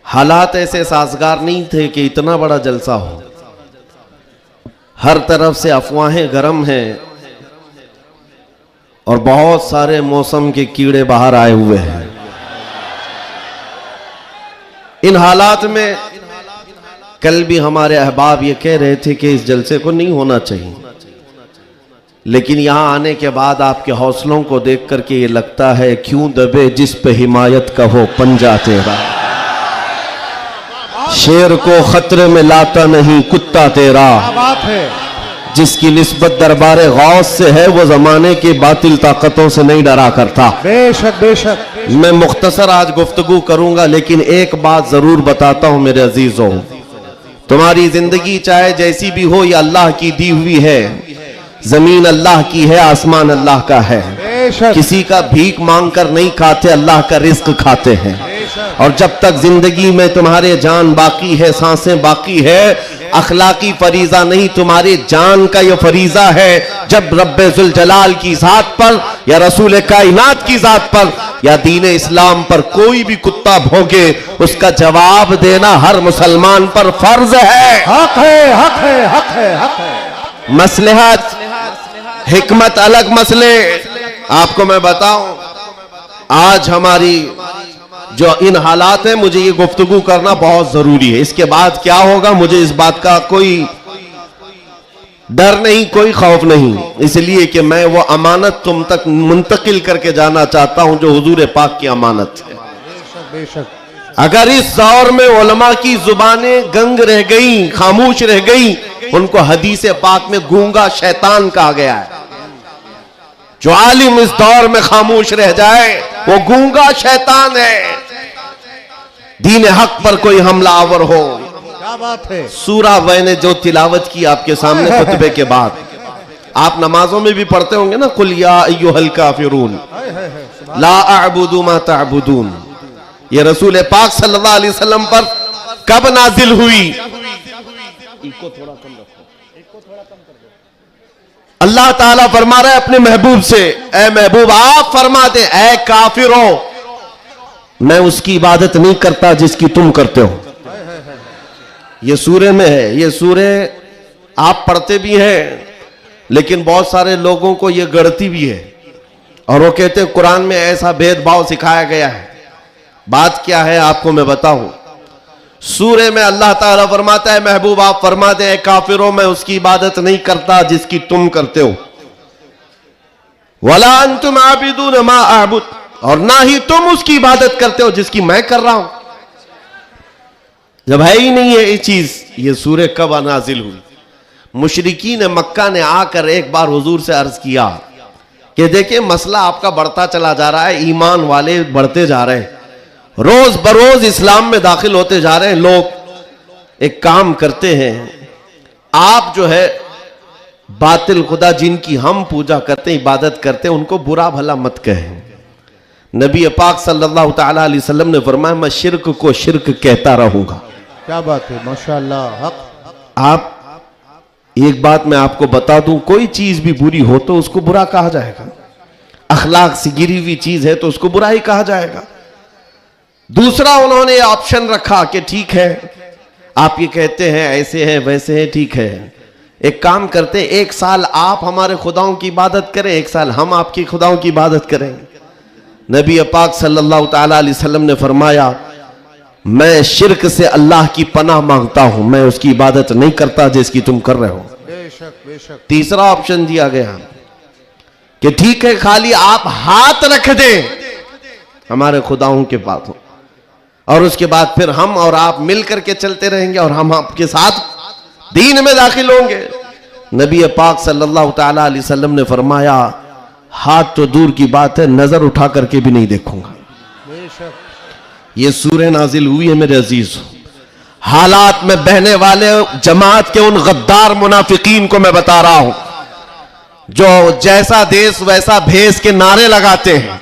हालात ऐसे साजगार नहीं थे कि इतना बड़ा जलसा हो। हर तरफ से अफवाहें गर्म हैं और बहुत सारे मौसम के कीड़े बाहर आए हुए हैं। इन हालात में कल भी हमारे अहबाब ये कह रहे थे कि इस जलसे को नहीं होना चाहिए, लेकिन यहां आने के बाद आपके हौसलों को देख करके ये लगता है क्यों दबे जिस पे हिमायत का हो पंजा तेरा, शेर को खतरे में लाता नहीं कुत्ता तेरा, बात है जिसकी निस्बत दरबारे गौस से है वो जमाने की बातिल ताकतों से नहीं डरा करता। बेशक बेशक। मैं मुख्तसर आज गुफ्तगू करूंगा, लेकिन एक बात जरूर बताता हूं मेरे अजीजों, तुम्हारी जिंदगी चाहे जैसी भी हो, ये अल्लाह की दी हुई है। जमीन अल्लाह की है, आसमान अल्लाह का है। किसी का भीख मांग कर नहीं खाते, अल्लाह का रिस्क खाते हैं। और जब तक जिंदगी में तुम्हारे जान बाकी है, सांसें बाकी है, अखलाकी फरीजा नहीं, तुम्हारे जान का ये फरीजा है। जब रब्बे जुल जलाल की जात पर या रसूल कायनात की जात पर या दीन इस्लाम पर कोई भी कुत्ता भौंके, उसका जवाब देना हर मुसलमान पर फर्ज है। हक है, हक है, हक है, हक है। मसलहत हिकमत अलग मसले। आपको मैं बताऊं, आज हमारी जो इन हालात है, मुझे ये गुफ्तगू करना बहुत जरूरी है। इसके बाद क्या होगा मुझे इस बात का कोई डर नहीं, कोई खौफ नहीं, इसलिए कि मैं वो अमानत तुम तक मुंतकिल करके जाना चाहता हूं जो हुजूर पाक की अमानत है। बेशक। अगर इस दौर में उलमा की जुबानें गंग रह गई, खामोश रह गई, उनको हदीस पाक में गूंगा शैतान कहा गया है। जो आलिम इस दौर में खामोश रह जाए वो गूंगा शैतान है। दीन हक पर कोई हमलावर हो, क्या बात है। सूरा मैंने जो तिलावत की आपके सामने खुतबे के बाद, आप नमाजों में भी पढ़ते होंगे ना, कुल या अय्युहल काफिरून ला अअबुदु मा तअबुदून। ये रसूल पाक सल्लल्लाहु अलैहि वसल्लम पर कब नाजिल हुई? इको थोड़ा कम रखो, इको थोड़ा कम कर दो। अल्लाह ताला फरमा रहा है अपने महबूब से, ए महबूब आप फरमा दे, ए काफिरों, मैं उसकी इबादत नहीं करता जिसकी तुम करते हो। ये सूरे में है, ये सूरे आप पढ़ते भी हैं, लेकिन बहुत सारे लोगों को ये गढ़ती भी है और वो कहते हैं कुरान में ऐसा भेदभाव सिखाया गया है। बात क्या है आपको मैं बताऊं। सूरे में अल्लाह ताला फरमाता है महबूब आप फरमा दे, काफिरों मैं उसकी इबादत नहीं करता जिसकी तुम करते हो। वला अंतुम आबिदून मा अअबुद, और ना ही तुम उसकी इबादत करते हो जिसकी मैं कर रहा हूं। जब है ही नहीं है ये चीज, ये सूरे कब नाजिल हुई? मुशरिकीन मक्का ने आकर एक बार हुजूर से अर्ज किया कि देखिए मसला आपका बढ़ता चला जा रहा है, ईमान वाले बढ़ते जा रहे हैं, रोज बरोज इस्लाम में दाखिल होते जा रहे हैं लोग। एक काम करते हैं, आप जो है बातिल खुदा जिनकी हम पूजा करते हैं, इबादत करते हैं, उनको बुरा भला मत कहें। नबी पाक सल्लल्लाहु ताला अलैहि वसल्लम ने फरमाया मैं शिर्क को शिर्क कहता रहूंगा। क्या बात है, माशाअल्लाह। हक। आप एक बात मैं आपको बता दूं, कोई चीज भी बुरी हो तो उसको बुरा कहा जाएगा। अखलाक से गिरी हुई चीज है तो उसको बुरा ही कहा जाएगा। दूसरा उन्होंने ऑप्शन रखा कि ठीक है आप ये कहते हैं ऐसे हैं वैसे हैं, ठीक है एक काम करते, एक साल आप हमारे खुदाओं की इबादत करें, एक साल हम आपकी खुदाओं की इबादत करें। नबी पाक सल्लल्लाहु ताला अलैहि वसल्लम ने फरमाया मैं शिर्क से अल्लाह की पनाह मांगता हूं, मैं उसकी इबादत नहीं करता जिसकी तुम कर रहे हो। बेशक बेशक। तीसरा ऑप्शन दिया गया कि ठीक है खाली आप हाथ रख दें हमारे खुदाओं के पास, और उसके बाद फिर हम और आप मिल करके चलते रहेंगे और हम आपके साथ दीन में दाखिल होंगे। नबी पाक सल्लल्लाहु ताला अलैहि वसल्लम ने फरमाया हाथ तो दूर की बात है, नजर उठा करके भी नहीं देखूंगा। ये सूरह नाजिल हुई है मेरे अजीज। हालात में बहने वाले जमात के उन गद्दार मुनाफिकीन को मैं बता रहा हूं, जो जैसा देश वैसा भेस के नारे लगाते हैं।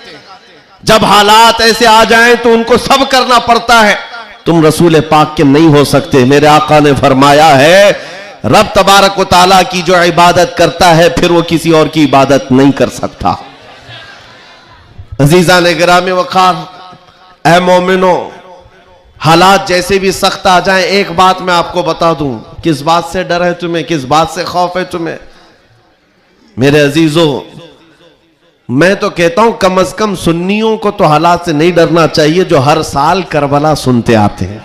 जब हालात ऐसे आ जाएं तो उनको सब करना पड़ता है। तुम रसूल पाक के नहीं हो सकते। मेरे आका ने फरमाया है रब तबारक व तआला की जो इबादत करता है फिर वो किसी और की इबादत नहीं कर सकता। अजीजा ने गिरामी वकार, ऐ मोमिनो, हालात जैसे भी सख्त आ जाएं, एक बात मैं आपको बता दूं, किस बात से डर है तुम्हें, किस बात से खौफ है तुम्हें? मेरे अजीजों, मैं तो कहता हूं कम से कम सुन्नियों को तो हालात से नहीं डरना चाहिए जो हर साल करबला सुनते आते हैं।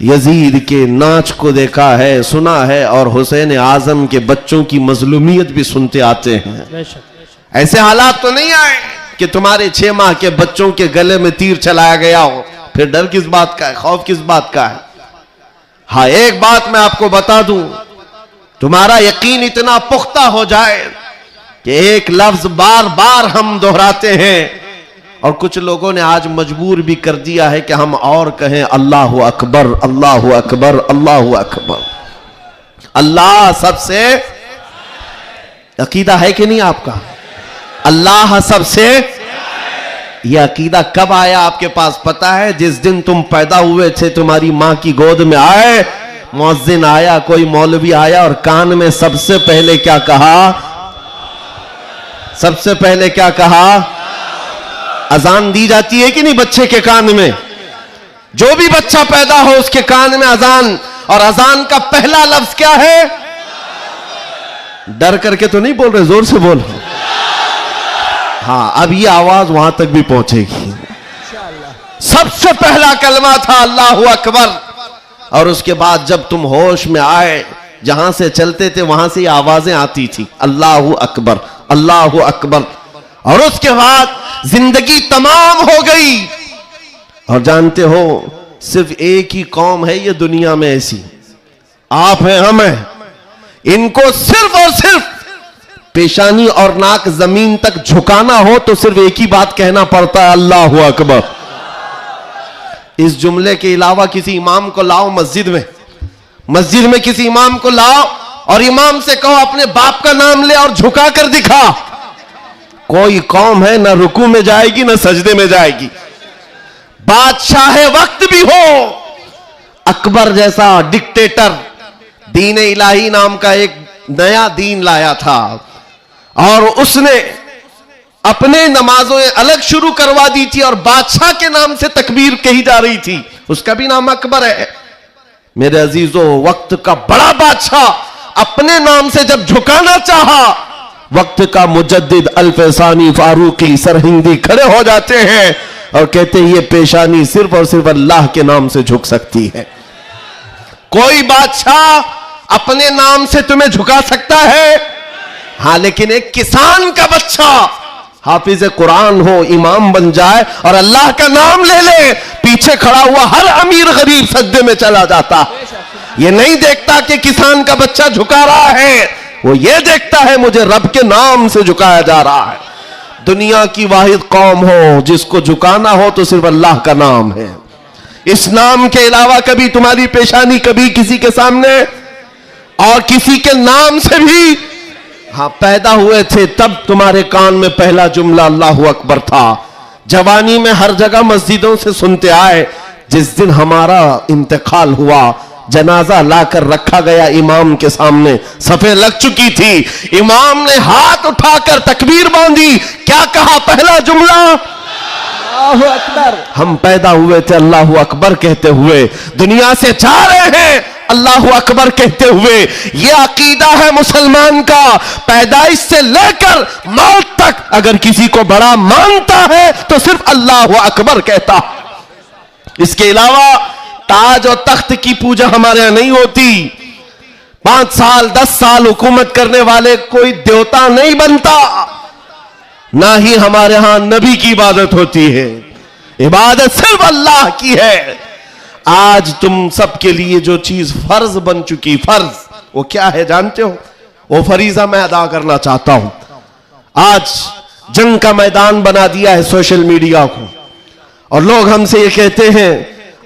यजीद के नाच को देखा है, सुना है, और हुसैन आजम के बच्चों की मजलूमियत भी सुनते आते हैं। ऐसे हालात तो नहीं आए कि तुम्हारे 6 माह के बच्चों के गले में तीर चलाया गया हो, फिर डर किस बात का है, खौफ किस बात का है? हाँ, एक बात मैं आपको बता दूं, तुम्हारा यकीन इतना पुख्ता हो जाए कि एक लफ्ज बार बार हम दोहराते हैं, और कुछ लोगों ने आज मजबूर भी कर दिया है कि हम और कहें अल्लाहु अकबर, अल्लाहु अकबर, अल्लाहु अकबर। अल्लाह सबसे, अकीदा है कि नहीं आपका? अल्लाह सबसे, यह अकीदा कब आया आपके पास पता है? जिस दिन तुम पैदा हुए थे, तुम्हारी मां की गोद में आए, मुअज्जिन आया, कोई मौलवी आया और कान में सबसे पहले क्या कहा? सबसे पहले क्या कहा? अजान दी जाती है कि नहीं बच्चे के कान में? जो भी बच्चा पैदा हो उसके कान में अजान, और अजान का पहला लफ्ज क्या है? डर करके तो नहीं बोल रहे, जोर से बोल। हाँ, अब ये आवाज वहां तक भी पहुंचेगी। सबसे पहला कलमा था अल्लाहु अकबर, और उसके बाद जब तुम होश में आए, जहां से चलते थे वहां से आवाजें आती थी, अल्लाहु अकबर, अल्लाहु अकबर। और उसके बाद जिंदगी तमाम हो गई। और जानते हो, सिर्फ एक ही कौम है ये दुनिया में ऐसी, आप हैं, हम हैं, इनको सिर्फ और सिर्फ पेशानी और नाक जमीन तक झुकाना हो तो सिर्फ एक ही बात कहना पड़ता है, अल्लाहु अकबर। इस जुमले के अलावा किसी इमाम को लाओ मस्जिद में किसी इमाम को लाओ और इमाम से कहो अपने बाप का नाम ले और झुका कर दिखा, कोई कौम है ना रुकू में जाएगी ना सजदे में जाएगी। बादशाह वक्त भी हो, अकबर जैसा डिक्टेटर दीन इलाही नाम का एक नया दीन लाया था, और उसने अपने नमाजों अलग शुरू करवा दी थी, और बादशाह के नाम से तकबीर कही जा रही थी, उसका भी नाम अकबर है। मेरे अजीजों, वक्त का बड़ा बादशाह अपने नाम से जब झुकाना चाहा, वक्त का मुजद्दिद अल्फसानी फारूकी सरहिंदी खड़े हो जाते हैं और कहते हैं ये पेशानी सिर्फ और सिर्फ अल्लाह के नाम से झुक सकती है। कोई बादशाह अपने नाम से तुम्हें झुका सकता है? हाँ, लेकिन एक किसान का बच्चा हाफिज कुरान हो, इमाम बन जाए और अल्लाह का नाम ले ले, पीछे खड़ा हुआ हर अमीर गरीब सजदे में चला जाता। ये नहीं देखता कि किसान का बच्चा झुका रहा है, वो ये देखता है मुझे रब के नाम से झुकाया जा रहा है। दुनिया की वाहिद कौम हो जिसको झुकाना हो तो सिर्फ अल्लाह का नाम है। इस नाम के अलावा कभी तुम्हारी पेशानी कभी किसी के सामने, और किसी के नाम से भी, हाँ, पैदा हुए थे तब तुम्हारे कान में पहला जुमला अल्लाहु अकबर था। जवानी में हर जगह मस्जिदों से सुनते आए। जिस दिन हमारा इंतकाल हुआ, जनाजा लाकर रखा गया इमाम के सामने, सफे लग चुकी थी, इमाम ने हाथ उठाकर तकबीर बांधी, क्या कहा? पहला जुमला अल्लाहु अकबर। हम पैदा हुए थे अल्लाहु अकबर कहते हुए, दुनिया से जा रहे हैं अल्लाहु अकबर कहते हुए। यह अकीदा है मुसलमान का, पैदाइश से लेकर मौत तक अगर किसी को बड़ा मानता है तो सिर्फ अल्लाहु अकबर कहता। इसके अलावा ताज और तख्त की पूजा हमारे यहां नहीं होती। 5 साल 10 साल हुकूमत करने वाले कोई देवता नहीं बनता, ना ही हमारे यहां नबी की इबादत होती है। इबादत सिर्फ अल्लाह की है। आज तुम सबके लिए जो चीज फर्ज बन चुकी, फर्ज वो क्या है जानते हो? वो फरीजा मैं अदा करना चाहता हूं। आज जंग का मैदान बना दिया है सोशल मीडिया को, और लोग हमसे ये कहते हैं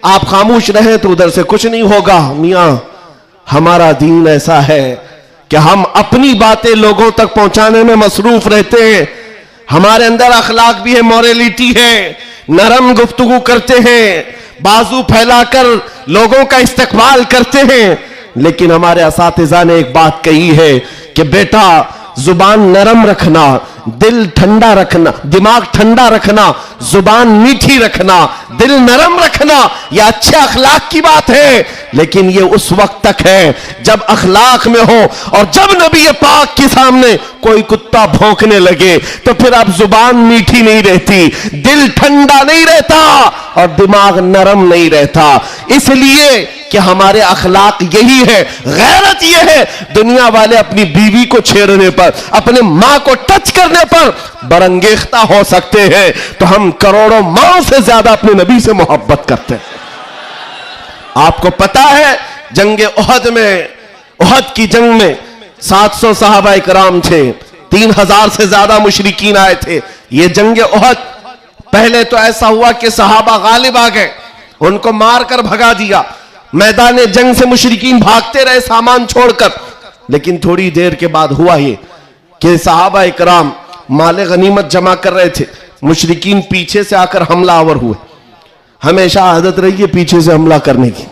आप खामोश रहे तो उधर से कुछ नहीं होगा। मियां, हमारा दीन ऐसा है कि हम अपनी बातें लोगों तक पहुंचाने में मसरूफ रहते हैं। हमारे अंदर अखलाक भी है, मॉरलिटी है, नरम गुफ्तगू करते हैं, बाजू फैलाकर लोगों का इस्तकबाल करते हैं। लेकिन हमारे असातिज़ा ने एक बात कही है कि बेटा, जुबान नरम रखना, दिल ठंडा रखना, दिमाग ठंडा रखना, जुबान मीठी रखना, दिल नरम रखना, यह अच्छे अखलाक की बात है। लेकिन यह उस वक्त तक है जब अखलाक में हो, और जब नबी पाक के सामने कोई कुत्ता भौंकने लगे तो फिर अब जुबान मीठी नहीं रहती, दिल ठंडा नहीं रहता और दिमाग नरम नहीं रहता। इसलिए कि हमारे अखलाक यही है, गैरत यह है। दुनिया वाले अपनी बीवी को छेड़ने पर, अपने मां को टच करने पर बरंगेख्ता हो सकते हैं, तो हम करोड़ों माओं से ज्यादा अपने नबी से मोहब्बत करते हैं। आपको पता है जंगे उहद में, उहद की जंग में 700 सहाबा इकराम थे, 3000 से ज्यादा मुशरिकीन आए थे। यह जंगे उहद, पहले तो ऐसा हुआ कि सहाबा गालिब आ गए, उनको मारकर भगा दिया। मैदान जंग से मुशरिकीन भागते रहे सामान छोड़कर। लेकिन थोड़ी देर के बाद हुआ ये कि सहाबा इकराम माले गनीमत जमा कर रहे थे, मुशरिकीन पीछे से आकर हमलावर हुए। हमेशा आदत रही है पीछे से हमला करने की,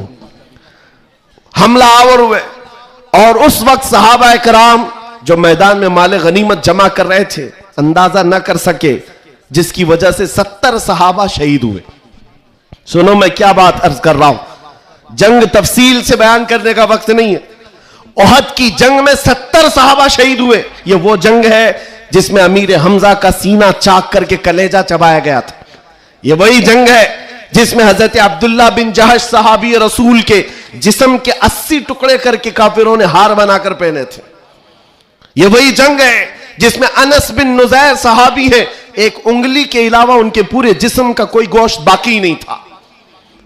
हमलावर हुए। और उस वक्त सहाबा इकराम जो मैदान में माले गनीमत जमा कर रहे थे अंदाजा न कर सके, जिसकी वजह से 70 सहाबा शहीद हुए। सुनो मैं क्या बात अर्ज कर रहा हूं, जंग तफसील से बयान करने का वक्त नहीं है। उहद की जंग में 70 सहाबा शहीद हुए। यह वो जंग है जिसमें अमीर हमजा का सीना चाक करके कलेजा चबाया गया था। यह वही जंग है जिसमें हजरत अब्दुल्ला बिन जहश सहाबी रसूल के जिस्म के 80 टुकड़े करके काफिरों ने हार बनाकर पहने थे। यह वही जंग है जिसमें अनस बिन नुजैर सहाबी है, एक उंगली के अलावा उनके पूरे जिस्म का कोई गोश्त बाकी नहीं था।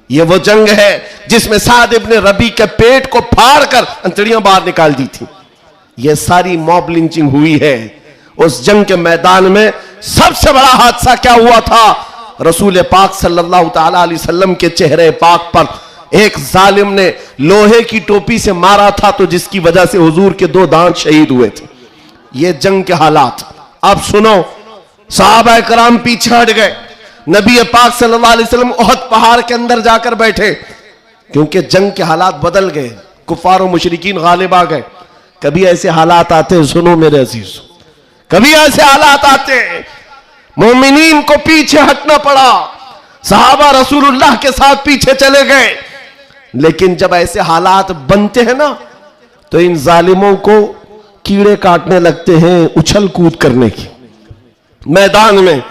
यह वो जंग है जिसमें साद इब्ने रबी के पेट को फाड़कर अंतड़ियां बाहर निकाल दी थी। यह सारी मॉब लिंचिंग हुई है। उस जंग के मैदान में सबसे बड़ा हादसा क्या हुआ था, रसूल पाक सल्लल्लाहु ताला अलैहि वसल्लम के चेहरे पाक पर एक जालिम ने लोहे की टोपी से मारा था, तो जिसकी वजह से हुजूर के 2 दांत शहीद हुए थे। ये जंग के हालात। अब सुनो, सहाबा कराम पीछे हट गए, नबी पाक सल्लल्लाहु अलैहि वसल्लम उहद पहाड़ के अंदर जाकर बैठे, क्योंकि जंग के हालात बदल गए, कुफार और मुशरिकीन गालिब आ गए। कभी ऐसे हालात आते, सुनो मेरे अजीज, कभी ऐसे हालात आते मोमिनीन को पीछे हटना पड़ा, सहाबा रसूलुल्लाह के साथ पीछे चले गए। लेकिन जब ऐसे हालात बनते हैं ना, तो इन जालिमों को कीड़े काटने लगते हैं उछल कूद करने की। मैदान में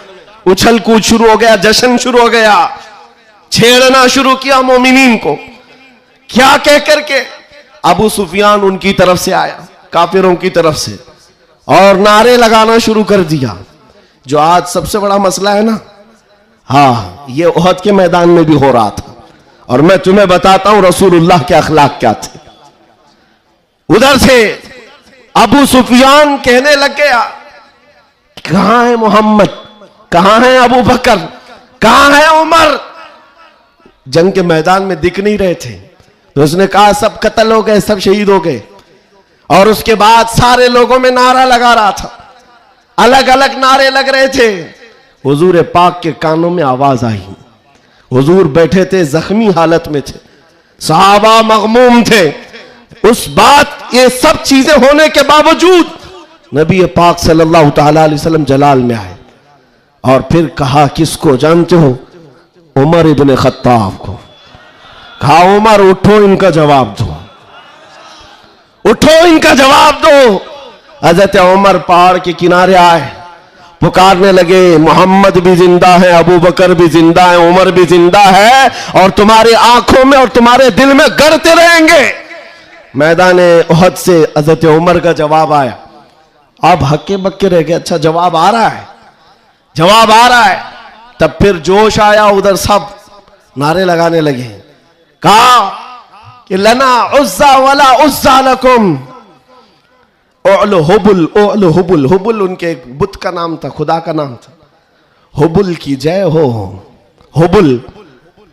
उछल कूद शुरू हो गया, जश्न शुरू हो गया, छेड़ना शुरू किया मोमिनीन को। क्या कह करके अबू सुफियान उनकी तरफ से आया, काफिरों की तरफ से, और नारे लगाना शुरू कर दिया, जो आज सबसे बड़ा मसला है ना। हाँ, ये उहद के मैदान में भी हो रहा था। और मैं तुम्हें बताता हूं रसूलुल्लाह के अखलाक क्या थे। उधर से अबू सुफियान कहने लग गया, कहां है मोहम्मद, कहां है अबू बकर, कहां है उमर। जंग के मैदान में दिख नहीं रहे थे, तो उसने कहा सब कत्ल हो गए, सब शहीद हो गए। और उसके बाद सारे लोगों में नारा लगा रहा था, अलग अलग नारे लग रहे थे। हुजूर पाक के कानों में आवाज आई, हुजूर बैठे थे, जख्मी हालत में थे, सहाबा मगमूम थे। उस बात, ये सब चीजें होने के बावजूद नबी पाक सल्लल्लाहु ताला अलैहि वसल्लम जलाल में आए और फिर कहा, किसको जानते हो? उमर इब्ने खत्ताब को। कहा, उमर उठो, इनका जवाब दो, उठो, इनका जवाब दो। हजरत उमर पहाड़ के किनारे आए, पुकारने लगे, मोहम्मद भी जिंदा है, अबू बकर भी जिंदा है, उमर भी जिंदा है, और तुम्हारी आंखों में और तुम्हारे दिल में गड़ते रहेंगे। मैदान उहद से हजरत उमर का जवाब आया। अब हक्के बक्के रह गए, अच्छा जवाब आ रहा है, जवाब आ रहा है। तब फिर जोश आया, उधर सब नारे लगाने लगे। कहा कि लना उज्जा वला उज्जा लकुम, ओलो हुबुल, ओलो हुबुल। हुबुल उनके एक बुत का नाम था, खुदा का नाम था। हुबुल की जय हो, हुबुल।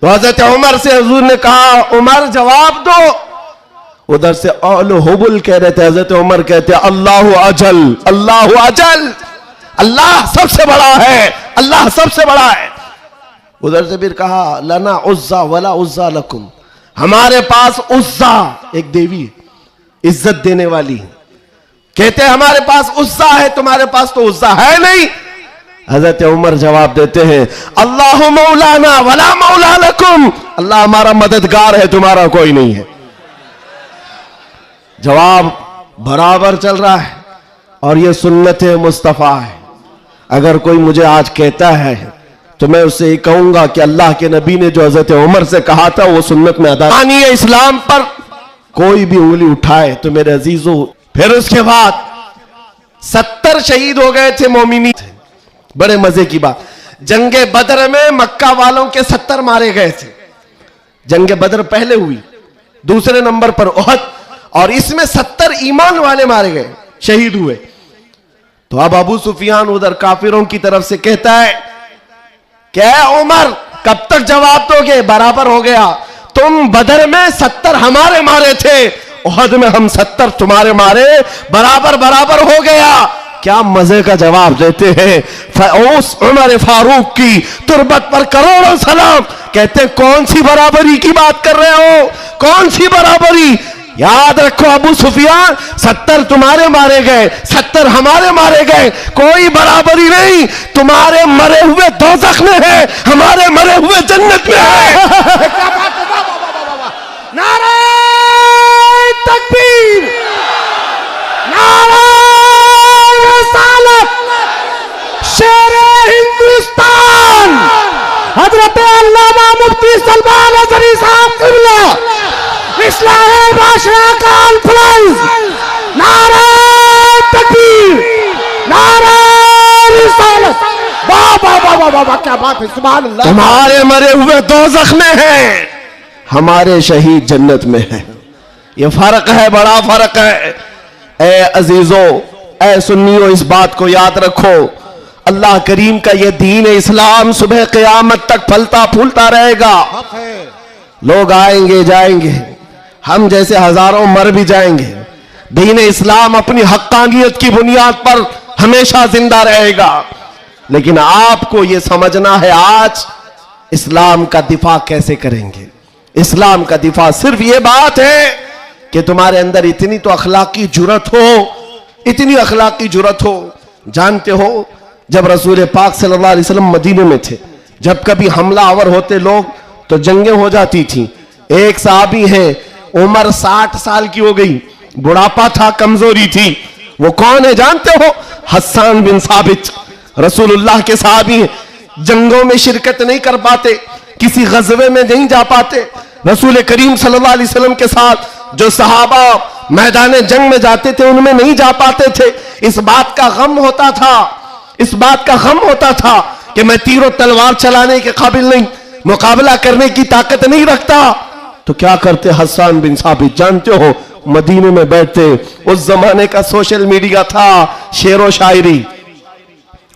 तो हजरत उमर से हुजूर ने कहा, उमर जवाब दो। उधर से ओलो हुबुल कह रहे थे, हजरत उमर कहते, अल्लाह अजल, अल्लाह अजल, अल्लाह सबसे बड़ा है, अल्लाह सबसे बड़ा है। उधर से फिर कहा, लना उज्जा वला उज्जा लकुम, हमारे पास उज्जा एक देवी, इज्जत देने वाली, कहते हमारे पास उस्सा है, तुम्हारे पास तो उस्सा है नहीं। हजरत उमर जवाब देते हैं अल्लाह मौलाना वला मौला लकुम, अल्लाह हमारा मददगार है, तुम्हारा कोई नहीं है। जवाब बराबर चल रहा है और ये सुन्नत मुस्तफ़ा है। अगर कोई मुझे आज कहता है तो मैं उससे ये कहूंगा कि अल्लाह के नबी ने जो हजरत उमर से कहा था वो सुन्नत में अदा नहीं है। इस्लाम पर कोई भी उंगली उठाए तो मेरे अजीजों, फिर उसके बाद 70 शहीद हो गए थे मोमिनी। बड़े मजे की बात, जंगे बदर में मक्का वालों के 70 मारे गए थे। जंगे बदर पहले हुई, दूसरे नंबर पर उहद, और इसमें 70 ईमान वाले मारे गए, शहीद हुए। तो अब अबू सुफियान उधर काफिरों की तरफ से कहता है क्या उमर कब तक जवाब दोगे, बराबर हो गया। तुम बदर में 70 हमारे मारे थे, उहद में हम 70 तुम्हारे मारे, बराबर बराबर हो गया। क्या मजे का जवाब देते हैं। उस उमर फारूक की तुरबत पर करोड़ों सलाम। कहते कौन सी बराबरी की बात कर रहे हो, कौन सी बराबरी। याद रखो अबू सुफियान, 70 तुम्हारे मारे गए, 70 हमारे मारे गए, कोई बराबरी नहीं। तुम्हारे मरे हुए दोज़ख में है, हमारे मरे हुए जन्नत में है। नारे तकबीर, नारे रिसालत, शेरे हिंदुस्तान, हजरत अल्लामा मुफ्ती सलमान अज़हरी साहब क़िबला, इस्लाह बादशाह का अल्फलाइज, नारे तकबीर, नारे रिसालत। वाह वाह वाह वाह वाह, क्या बात है, सुभान अल्लाह। तुम्हारे मरे हुए दोज़ख में है, हमारे शहीद जन्नत में है। ये फर्क है, बड़ा फर्क है। ए अजीजों, ए सुन्नियों, इस बात को याद रखो। अल्लाह करीम का ये दीन इस्लाम सुबह क़यामत तक फलता फूलता रहेगा। लोग आएंगे जाएंगे, हम जैसे हजारों मर भी जाएंगे, दीन इस्लाम अपनी हक्कानियत की बुनियाद पर हमेशा जिंदा रहेगा। लेकिन आपको यह समझना है आज इस्लाम का दिफा कैसे करेंगे। इस्लाम का दिफा सिर्फ यह बात है कि तुम्हारे अंदर इतनी तो अखलाकी जुर्रत हो, इतनी अखलाकी जुर्रत हो। जानते हो जब रसूल पाक सल्लल्लाहु अलैहि वसल्लम मदीने में थे, जब कभी हमला आवर होते लोग तो जंगें हो जाती थी। एक सहाबी है, उम्र 60 साल की हो गई, बुढ़ापा था, कमजोरी थी। वो कौन है जानते हो? हस्सान बिन साबित, रसूलुल्लाह के सहाबी हैं। जंगों में शिरकत नहीं कर पाते, किसी गज़वे में नहीं जा पाते। रसूल करीम सल्लल्लाहु अलैहि वसल्लम के साथ जो सहाबा मैदान जंग में जाते थे उनमें नहीं जा पाते थे। इस बात का गम होता था, इस बात का गम होता था कि मैं तीरों तलवार चलाने के काबिल नहीं, मुकाबला करने की ताकत नहीं रखता। तो क्या करते हस्सान बिन साबित, जानते हो, मदीने में बैठते। उस जमाने का सोशल मीडिया था, शेरो शायरी,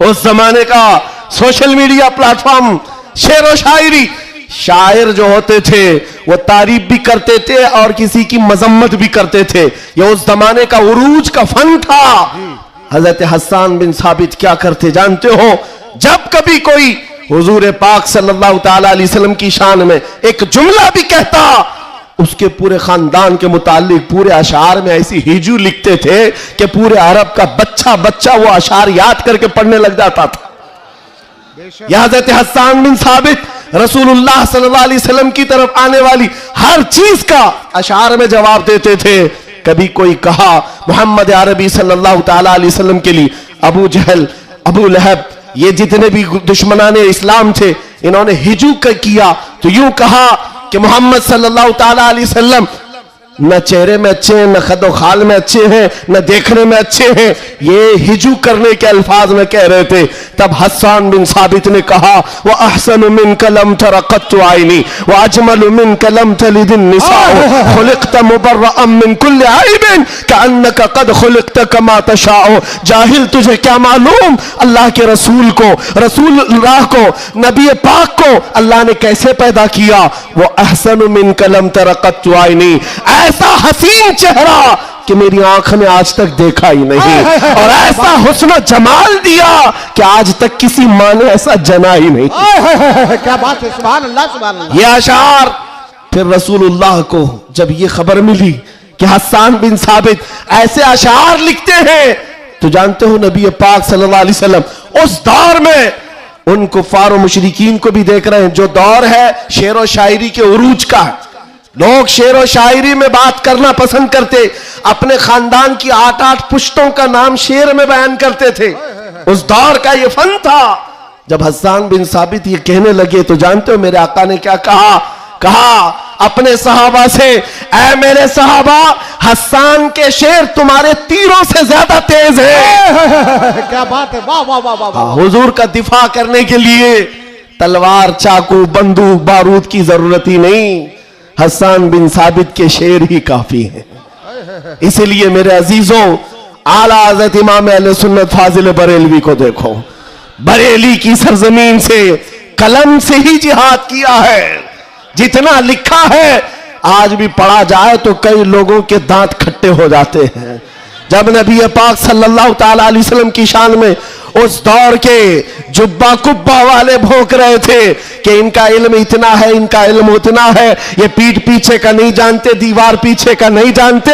उस जमाने का सोशल मीडिया प्लेटफॉर्म, शेरो शायरी। शायर जो होते थे वो तारीफ भी करते थे और किसी की मजम्मत भी करते थे। ये उस जमाने का उरूज का फन था। हजरत हस्सान बिन साबित क्या करते जानते हो? जब कभी कोई हुजूर पाक सल्लल्लाहु ताला अलैहि वसल्लम की शान में एक जुमला भी कहता, उसके पूरे खानदान के मुतालिक पूरे अशार में ऐसी हिजू लिखते थे कि पूरे अरब का बच्चा बच्चा वो अशार याद करके पढ़ने लग जाता था। हजरत हस्सान बिन साबित रसूलुल्लाह सल्लल्लाहु अलैहि वसल्लम की तरफ आने वाली हर चीज का अशार में जवाब देते थे। कभी कोई कहा मोहम्मद अरबी सल्लल्लाहु ताला अलैहि वसल्लम के लिए अबू जहल, अबू लहब, ये जितने भी दुश्मनाने इस्लाम थे, इन्होंने हिजू किया तो यूं कहा कि मोहम्मद सल्लल्लाहु ताला अलैहि वसल्लम न चेहरे में अच्छे हैं, न खदो खाल में अच्छे हैं, न देखने में अच्छे हैं। ये हिजू करने के अल्फाज में कह रहे थे। तब हस्सान बिन साबित ने कहा व अहसनु मिन कलम तरक़त्तु आइनी व अजमलु मिन कलम तलिदिन निसाउ खुलिक़त मुबर्रअम मिन कुल्लि ऐबिन कअन्नका क़द खुलिक़त कमा तशाउ। जाहिल, तुझे क्या मालूम अल्लाह के रसूल को, रसूलुल्लाह को, नबी पाक को अल्लाह ने कैसे पैदा किया। वो अहसनु मिन कलम तरक़त्तु आइनी, ऐसा हसीन चेहरा कि मेरी आंख ने आज तक देखा ही नहीं, और ऐसा हुस्न जमाल दिया कि आज तक किसी माँ ने ऐसा जना ही नहीं। क्या बात है, सुभान अल्लाह सुभान अल्लाह। ये अशार फिर रसूलुल्लाह को जब ये खबर मिली कि हस्सान बिन साबित ऐसे अशार लिखते हैं, तो जानते हो नबी पाक सल्लल्लाहु अलैहि वसल्लम उस दौर में उन कुफार और मुशरिकीन को भी देख रहे हैं। जो दौर है शेर और शायरी के उरूज का है, लोग शेर और शायरी में बात करना पसंद करते, अपने खानदान की 8-8 पुश्तों का नाम शेर में बयान करते थे। उस दौर का ये फन था। जब हस्सान बिन साबित ये कहने लगे तो जानते हो मेरे आका ने क्या कहा? कहा अपने सहाबा से, ऐ मेरे सहाबा, हस्सान के शेर तुम्हारे तीरों से ज्यादा तेज है। क्या बात है, वाह वाह वाह वाह। हुजूर का दिफा करने के लिए तलवार, चाकू, बंदूक, बारूद की जरूरत ही नहीं, हस्सान बिन साबित के शेर ही काफी हैं। इसलिए मेरे अजीजों, आला हज़रत इमाम अहले सुन्नत फाजिल बरेलवी को देखो, बरेली की सरजमीन से कलम से ही जिहाद किया है। जितना लिखा है आज भी पढ़ा जाए तो कई लोगों के दांत खट्टे हो जाते हैं। जब नबी पाक सल्लल्लाहु ताला अलैहि वसल्लम की शान में उस दौर के जुब्बा कुब्बा वाले भौंक रहे थे कि इनका इल्म इतना है, इनका इल्म उतना है, ये पीठ पीछे का नहीं जानते, दीवार पीछे का नहीं जानते,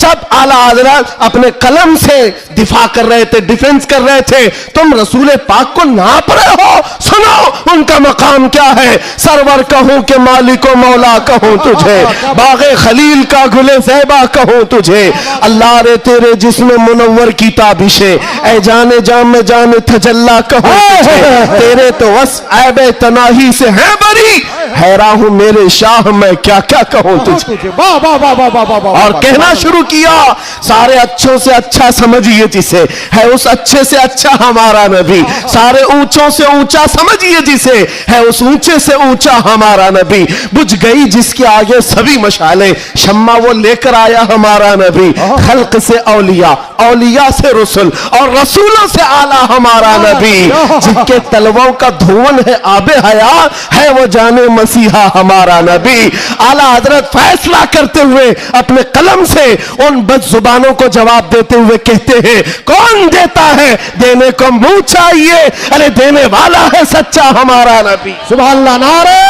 जब आला हज़रत अपने कलम से दिफा कर रहे थे, डिफेंस कर रहे थे, तुम रसूल पाक को नाप रहे हो। सुनो उनका मकाम क्या है। सरवर कहूं कि मालिको मौला कहूं तुझे, बागे खलील का गुले ज़ैबा कहूं तुझे, अल्लाह रे तेरे जिस्म मुनव्वर की ताबिशे, ऐ जाने जाम में जाने तजल्ला कहूं तुझे, तेरे तो वस ऐबे तनाही से है बरी, हैरान हूं मेरे शाह मैं क्या क्या कहूं तुझे। वाह वाह वाह वाह वाह वाह। और कहना शुरू किया, सारे अच्छों से अच्छा समझिए जिसे, है उस अच्छे से अच्छा हमारा नबी, सारे ऊंचों से ऊंचा समझिए जिसे, है उस ऊंचे से ऊंचा हमारा नबी, बुझ गई जिसके आगे सभी मशाले, शम्मा वो लेकर आया हमारा नबी, खल्क से औलिया, औलिया से रसूल और रसूलों से आला हमारा नबी, जिनके तलवों का धुवन है आबे हया, है वो जाने मसीहा हमारा नबी। आला हजरत फैसला करते हुए अपने कलम से उन बदजुबानों को जवाब देते हुए कहते हैं, कौन देता है, देने को मुंह चाहिए, अरे देने वाला है सच्चा हमारा नबी। सुभान अल्लाह। नारे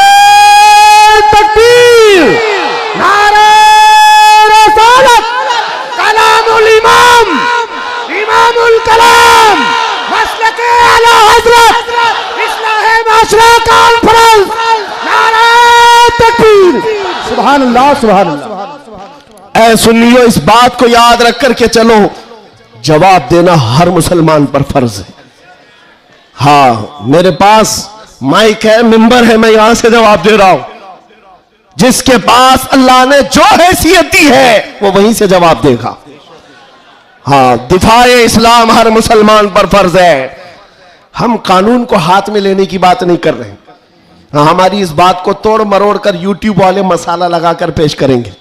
तकबीर, नारे रसालत, कलामुल इमाम, इमामुल कलाम, मसलके आला हजरत, इस्लाहे माशरा कॉन्फ्रेंस, नारे तकबीर। सुभान अल्लाह, सुभान अल्लाह। ऐ सुनियो, इस बात को याद रख करके चलो, जवाब देना हर मुसलमान पर फर्ज है। हाँ, मेरे पास माइक है, मिंबर है, मैं यहां से जवाब दे रहा हूं। जिसके पास अल्लाह ने जो हैसियत दी है वो वहीं से जवाब देगा। हाँ, दिफाए इस्लाम हर मुसलमान पर फर्ज है। हम कानून को हाथ में लेने की बात नहीं कर रहे हैं। हाँ, हमारी इस बात को तोड़ मरोड़ कर यूट्यूब वाले मसाला लगाकर पेश करेंगे,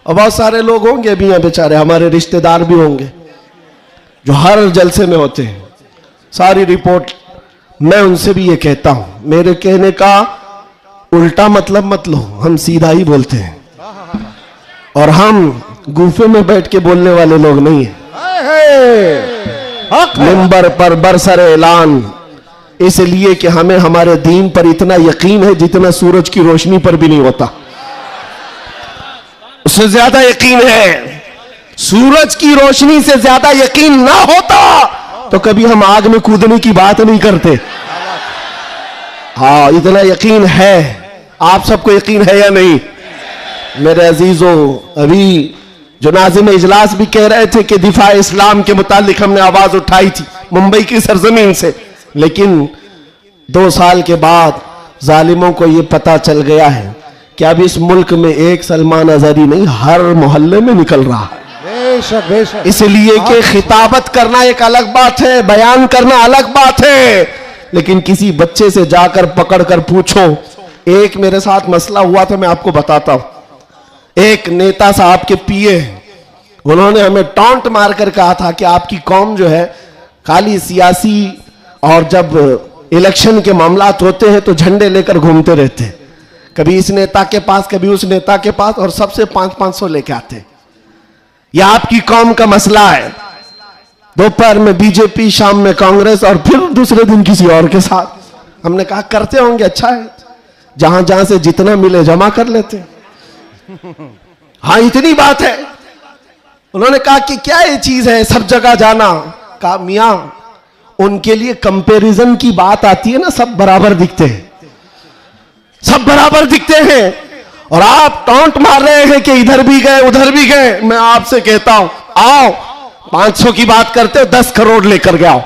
और बहुत सारे लोग होंगे भी हैं बेचारे, हमारे रिश्तेदार भी होंगे जो हर जलसे में होते हैं। सारी रिपोर्ट मैं उनसे भी ये कहता हूं, मेरे कहने का उल्टा मतलब मत लो, हम सीधा ही बोलते हैं, और हम गुफे में बैठ के बोलने वाले लोग नहीं हैं। मिंबर पर बरसर ऐलान, इसलिए कि हमें हमारे दीन पर इतना यकीन है जितना सूरज की रोशनी पर भी नहीं होता, उससे ज्यादा यकीन है। सूरज की रोशनी से ज्यादा यकीन ना होता तो कभी हम आग में कूदने की बात नहीं करते। हाँ, इतना यकीन है। आप सबको यकीन है या नहीं मेरे अजीजों? अभी जो नाज़िम इजलास भी कह रहे थे कि दिफा इस्लाम के मुतालिक हमने आवाज उठाई थी मुंबई की सरजमीन से, लेकिन 2 साल के बाद जालिमों को यह पता चल गया है कि अब इस मुल्क में एक सलमान अजहरी नहीं, हर मोहल्ले में निकल रहा है। बेशक बेशक। इसलिए कि खिताबत करना एक अलग बात है, बयान करना अलग बात है, लेकिन किसी बच्चे से जाकर पकड़ कर पूछो। एक मेरे साथ मसला हुआ था, मैं आपको बताता हूं। एक नेता साहब के पीए, उन्होंने हमें टॉन्ट मारकर कहा था कि आपकी कौम जो है खाली सियासी, और जब इलेक्शन के मामलात होते हैं तो झंडे लेकर घूमते रहते हैं, कभी इस नेता के पास कभी उस नेता के पास, और सबसे 500-500 लेके आते हैं। यह आपकी कौम का मसला है। दोपहर में बीजेपी, शाम में कांग्रेस, और फिर दूसरे दिन किसी और के साथ। हमने कहा करते होंगे, अच्छा है, जहां जहां से जितना मिले जमा कर लेते। हाँ इतनी बात है। उन्होंने कहा कि क्या ये चीज है सब जगह जाना? कहा मियां उनके लिए कंपैरिजन की बात आती है ना, सब बराबर दिखते हैं, सब बराबर दिखते हैं, और आप टॉन्ट मार रहे हैं कि इधर भी गए उधर भी गए। मैं आपसे कहता हूं आओ 500 की बात करते हो, 10 करोड़ लेकर के आओ,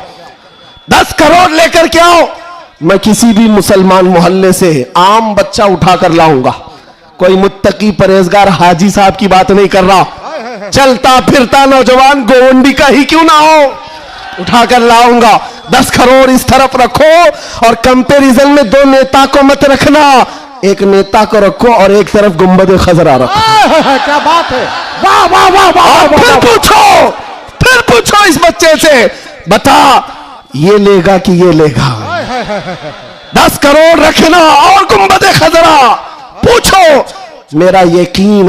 10 करोड़ लेकर के आओ। मैं किसी भी मुसलमान मोहल्ले से आम बच्चा उठाकर लाऊंगा, कोई मुत्तकी परहेजगार हाजी साहब की बात नहीं कर रहा, चलता फिरता नौजवान गोवंडी का ही क्यों ना हो, उठाकर लाऊंगा। 10 करोड़ इस तरफ रखो, और कंपैरिजन में 2 नेता को मत रखना, एक नेता को रखो और एक तरफ गुंबद खजरा रखो। क्या बात है, वाह वाह वाह वाह। फिर पूछो इस बच्चे से, बता ये लेगा कि ये लेगा? 10 करोड़ रखना और गुंबद खजरा, पूछो। मेरा यकीन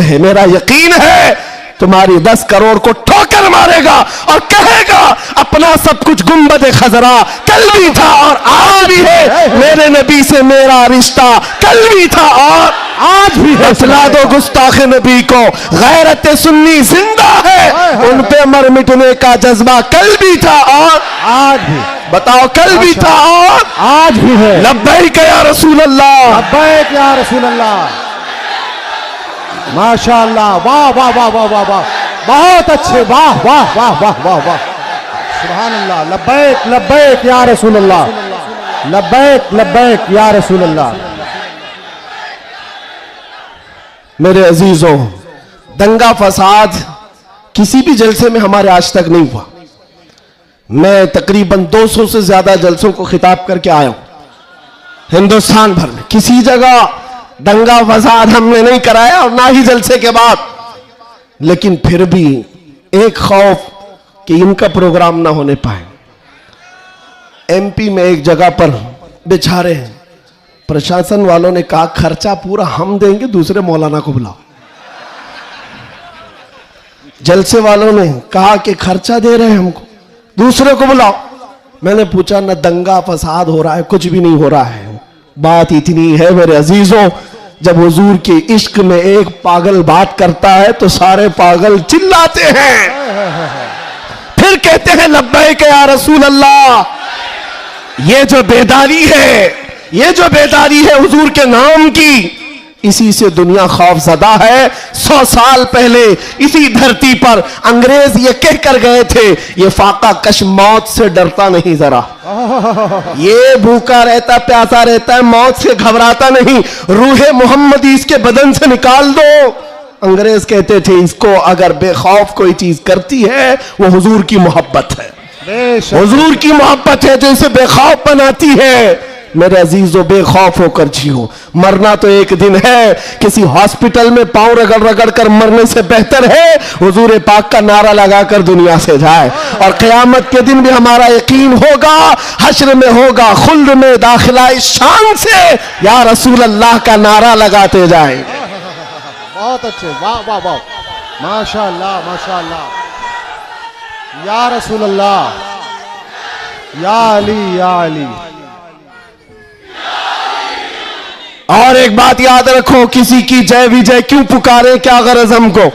है तुम्हारी 10 करोड़ को ठोकर मारेगा और कहेगा अपना सब कुछ गुंबद खजरा कल भी था और आज भी है, मेरे नबी से मेरा रिश्ता कल भी था और आज भी है। फैसला दो गुस्ताख नबी को, गैरत सुन्नी जिंदा है, उन पे मर मिटने का जज्बा कल भी था और आज भी। बताओ कल भी था और आज भी है। लब्बैक या रसूल अल्लाह, लब्बैक या रसूल अल्लाह। माशाअल्लाह, वाह वाह वाह वाह वाह वाह, बहुत अच्छे, वाह वाह वाह वाह वाह वाह, सुभान अल्लाह। लब्बैक लब्बैक या रसूल अल्लाह, लब्बैक लब्बैक या रसूल अल्लाह। मेरे अजीजों, दंगा फसाद किसी भी जलसे में हमारे आज तक नहीं हुआ। मैं तकरीबन 200 से ज्यादा जलसों को खिताब करके आया हूं हिंदुस्तान भर में, किसी जगह दंगा फसाद हमने नहीं कराया और ना ही जलसे के बाद। लेकिन फिर भी एक खौफ कि इनका प्रोग्राम ना होने पाए। एमपी में एक जगह पर बेचारे प्रशासन वालों ने कहा खर्चा पूरा हम देंगे, दूसरे मौलाना को बुलाओ। जलसे वालों ने कहा कि खर्चा दे रहे हैं हमको, दूसरे को बुलाओ। मैंने पूछा न दंगा फसाद हो रहा है, कुछ भी नहीं हो रहा है। बात इतनी है मेरे अजीजों, जब हुजूर के इश्क में एक पागल बात करता है तो सारे पागल चिल्लाते हैं, फिर कहते हैं लब्बैक या रसूल अल्लाह। ये जो बेदारी है हुजूर के नाम की, इसी से दुनिया खौफजदा है। 100 साल पहले इसी धरती पर अंग्रेज ये कह कर गए थे, ये फाका कश मौत से डरता नहीं जरा, ये भूखा रहता प्यासा रहता है, मौत से घबराता नहीं, रूहे मोहम्मदी इसके बदन से निकाल दो। अंग्रेज कहते थे इसको अगर बेखौफ कोई चीज करती है वो हुजूर की मोहब्बत है, हुजूर की मोहब्बत है जो इसे बेखौफ बनाती है। मेरे अजीजों, बेखौफ होकर जियो, मरना तो एक दिन है। किसी हॉस्पिटल में पांव रगड़ रगड़ कर मरने से बेहतर है हुजूर पाक का नारा लगाकर दुनिया से जाए। और क़यामत के दिन भी हमारा यकीन होगा, हश्र में होगा खुल्द में दाखिला इस शान से या रसूल अल्लाह का नारा लगाते जाए। बहुत अच्छे, वाह वाह वाह, माशाअल्लाह माशाअल्लाह, या रसूल अल्लाह, या अली या अली। और एक बात याद रखो, किसी की जय विजय क्यों पुकारे, क्या गरज हमको?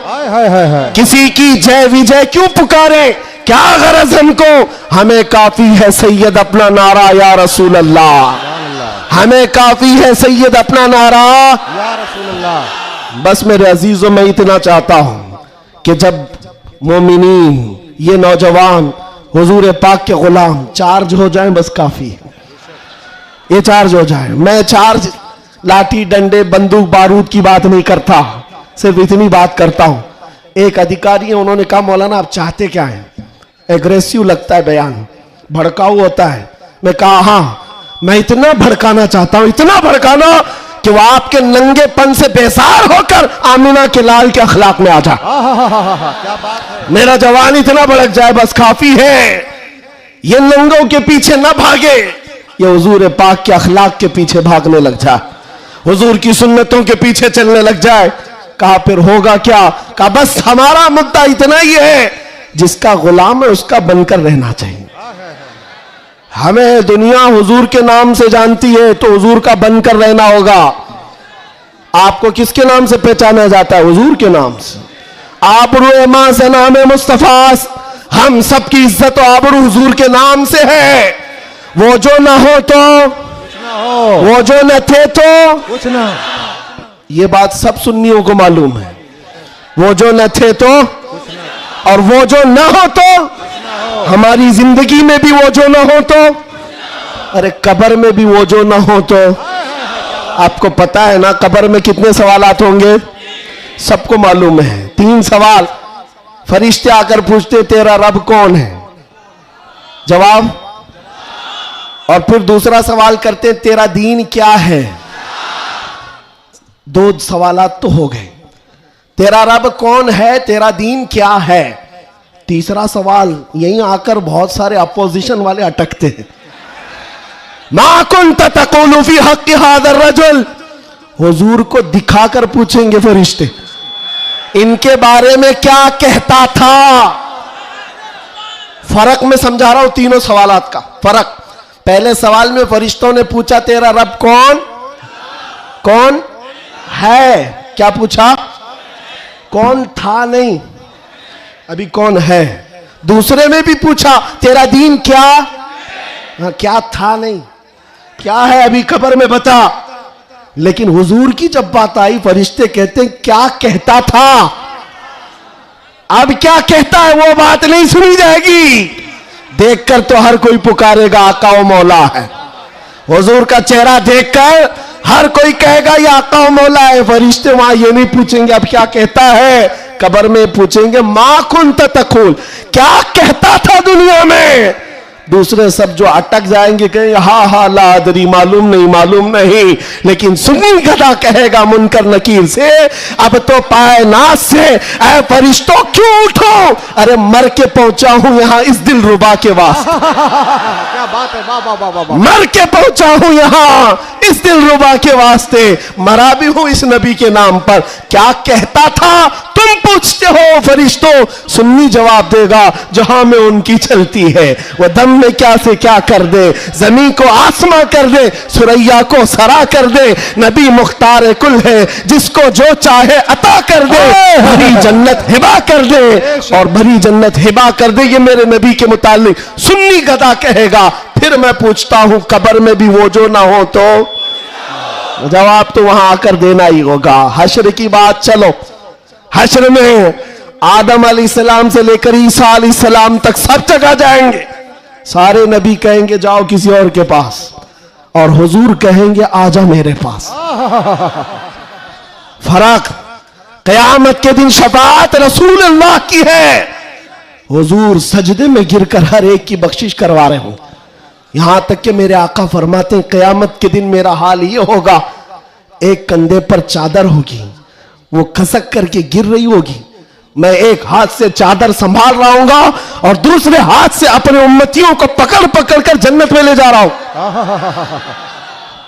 किसी की जय विजय क्यों पुकारे, क्या गरज हमको? हमें काफी है सैयद अपना नारा या रसूल अल्लाह, हमें काफी है सैयद अपना नारा या रसूल अल्लाह। बस मेरे अजीजों, मैं इतना चाहता हूं कि जब मोमिनीन, ये नौजवान हुजूर पाक के गुलाम चार्ज हो जाएं, बस काफी है, ये चार्ज हो जाए। मैं चार्ज लाठी डंडे बंदूक बारूद की बात नहीं करता, सिर्फ इतनी बात करता हूं। एक अधिकारी है, उन्होंने कहा मौलाना आप चाहते क्या हैं? एग्रेसिव लगता है बयान, भड़काऊ होता है। मैं कहा हाँ, मैं इतना भड़काना चाहता हूं, इतना भड़काना कि वो आपके नंगेपन से बेजार होकर आमिना के लाल के अखलाक में आ जाए। क्या बात है, मेरा जवान इतना भड़क जाए, बस काफी है। ये नंगों के पीछे न भागे, ये हुजूर पाक के अखलाक के पीछे भागने लग जाए, हुजूर की सुन्नतों के पीछे चलने लग जाए। कहा फिर होगा क्या? कहा बस हमारा मुद्दा इतना ही है, जिसका गुलाम है उसका बनकर रहना चाहिए। हमें दुनिया हुजूर के नाम से जानती है तो हुजूर का बनकर रहना होगा। आपको किसके नाम से पहचाना जाता है? हुजूर के नाम से। आबरू मां से नाम मुस्तफा, हम सबकी इज्जत और आबरू हुजूर के नाम से है। वो जो ना हो तो वो जो न थे तो कुछ ना। ये बात सब सुन्नियों को मालूम है। वो जो न थे तो और वो जो ना हो तो, हमारी जिंदगी में भी वो जो ना हो तो, अरे कब्र में भी वो जो ना हो तो। आपको पता है ना कब्र में कितने सवालात होंगे? सबको मालूम है। 3 सवाल फरिश्ते आकर पूछते, तेरा रब कौन है? जवाब। और फिर दूसरा सवाल करते, तेरा दीन क्या है? 2 सवालात तो हो गए। तेरा रब कौन है, तेरा दीन क्या है। तीसरा सवाल यहीं आकर बहुत सारे अपोजिशन वाले अटकते हैं। मा कुन्त तक़ूलु फी हक़्क़ि हाज़ा रजुल, हुजूर को दिखाकर पूछेंगे फरिश्ते, इनके बारे में क्या कहता था। फर्क में समझा रहा हूं तीनों सवालात का फर्क। पहले सवाल में फरिश्तों ने पूछा तेरा रब कौन है, क्या पूछा? कौन था नहीं, अभी कौन है। दूसरे में भी पूछा तेरा दीन क्या, क्या था नहीं, क्या है अभी कब्र में बता। लेकिन हुजूर की जब बात आई, फरिश्ते कहते हैं क्या कहता था। अब क्या कहता है वो बात नहीं सुनी जाएगी। देखकर तो हर कोई पुकारेगा आका व मौला है। हुजूर का चेहरा देखकर हर कोई कहेगा ये आका व मौला है। फरिश्ते वहां ये नहीं पूछेंगे अब क्या कहता है, कब्र में पूछेंगे मा कुन्त तक़ूल, क्या कहता था दुनिया में। दूसरे सब जो अटक जाएंगे कहेंगे हा ला अदरी, मालूम नहीं। लेकिन सुन्नी गधा कहेगा मुनकर नकीर से, अब तो पाए नाज से, ऐ फरिश्तों क्यों उठो, अरे मर के पहुंचा हूं यहां इस दिल रुबा के वास्ते। क्या बात है, वाह वाह वाह वाह। मर के पहुंचा हूं यहां इस दिल रुबा के वास्ते, मरा भी हूं इस नबी के नाम पर। क्या कहता था तुम पूछते हो फरिश्तों, सुन्नी जवाब देगा जहां में उनकी चलती है। वह दम में क्या से क्या कर दे, जमीन को आसमां कर दे, सुरैया को सरा कर दे। नबी मुख्तार कुल है, जिसको जो चाहे अता कर दे। भरी जन्नत हिबा कर दे और भरी जन्नत हिबा कर दे। ये मेरे नबी के मुतालिक सुन्नी गदा कहेगा। फिर मैं पूछता हूं कब्र में भी वो जो ना हो तो, जवाब तो वहां आकर देना ही होगा। हश्र की बात, चलो हश्र में आदम अलैहिस्सलाम से लेकर ईसा अलैहिस्सलाम तक सब जगह जाएंगे। सारे नबी कहेंगे जाओ किसी और के पास, और हुजूर कहेंगे आजा मेरे पास। फर्क, कयामत के दिन शफाअत रसूल अल्लाह की है। हुजूर सजदे में गिरकर हर एक की बख्शिश करवा रहे हो। यहां तक कि मेरे आका फरमाते हैं कयामत के दिन मेरा हाल ये होगा, एक कंधे पर चादर होगी, वो खसक करके गिर रही होगी, मैं एक हाथ से चादर संभाल रहा हूंगा और दूसरे हाथ से अपने उम्मतियों को पकड़ पकड़ कर जन्नत में ले जा रहा हूं।